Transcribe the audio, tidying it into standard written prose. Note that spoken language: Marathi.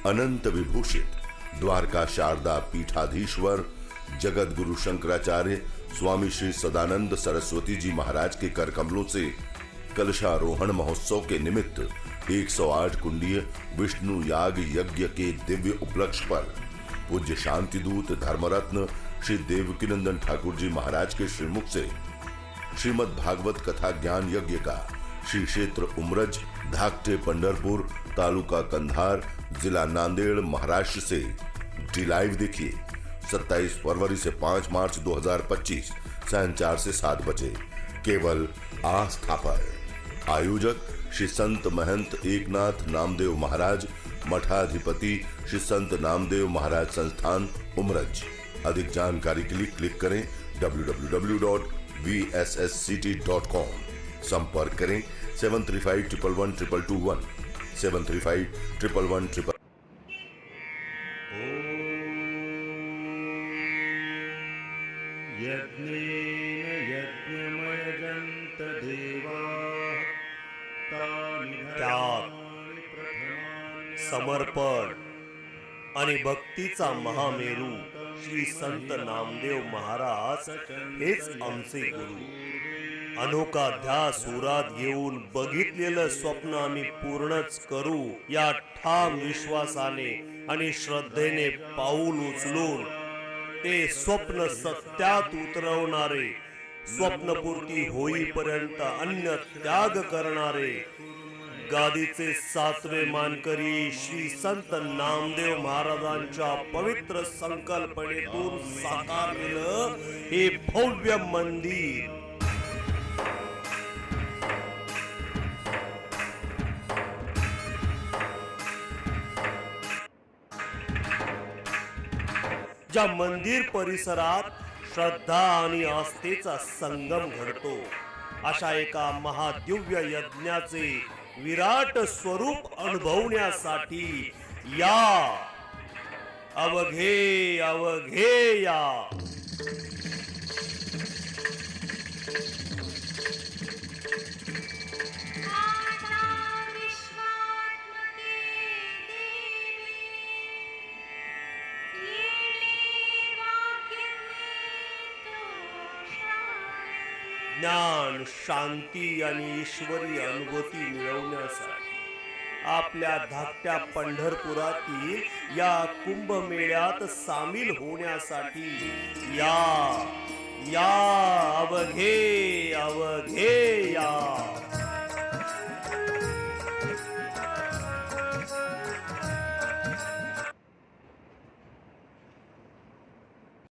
अनंत विभूषित द्वारका शारदा पीठाधीश्वर जगत गुरु शंकराचार्य स्वामी श्री सदानंद सरस्वती जी महाराज के कर कमलों से कलशारोहण महोत्सव के निमित्त 108 कुंडीय विष्णु याग यज्ञ के दिव्य उपलक्ष्य पर पूज्य शांतिदूत धर्मरत्न श्री देवकीनंदन ठाकुर जी महाराज के श्रीमुख से श्रीमद् भागवत कथा ज्ञान यज्ञ का श्री क्षेत्र उमरज धाकटे पंढरपुर तालुका कंधार जिला नांदेड़ महाराष्ट्र से डी लाइव देखिए 27 फरवरी से 5 मार्च 2025 सायं 4 से 7 बजे केवल आस्था पर। आयोजक श्री संत महंत एकनाथ नामदेव महाराज मठाधिपति श्री संत नामदेव महाराज संस्थान उमरज। अधिक जानकारी के लिए क्लिक करें www.vssct.com। संपर्क करें 735112221 7351111। यज्ञेन यज्ञमयजन्त देवाः त्याग, समर्पण आणि भक्तीचा महामेरू श्री संत नामदेव महाराज हेच आमचे गुरु। अनोखा ध्यास सुरात घेऊन बघितलेलं स्वप्न आम्ही पूर्णच करू या ठाम विश्वासाने आणि श्रद्धेने पाऊल उचलून ते स्वप्न सत्यात उतरवणारे, स्वप्नपूर्ती होईपर्यंत अन्न त्याग करणारे गादीचे 7वे मानकरी श्री संत नामदेव महाराजांच्या पवित्र संकल्पनेतून साकारलेलं हे भव्य मंदिर ज्या मंदिर परिसरात श्रद्धा आणि आस्थेचा संगम घडतो, अशा एका महादिव्य यज्ञाचे विराट स्वरूप अनुभवण्यासाठी या अवघे या। ज्ञान, शांती आणि ईश्वरी अनुभूती मिळवण्यासाठी आपल्या धाकट्या पंढरपुरातील या कुंभमेळ्यात सामील होण्यासाठी या अवघे या।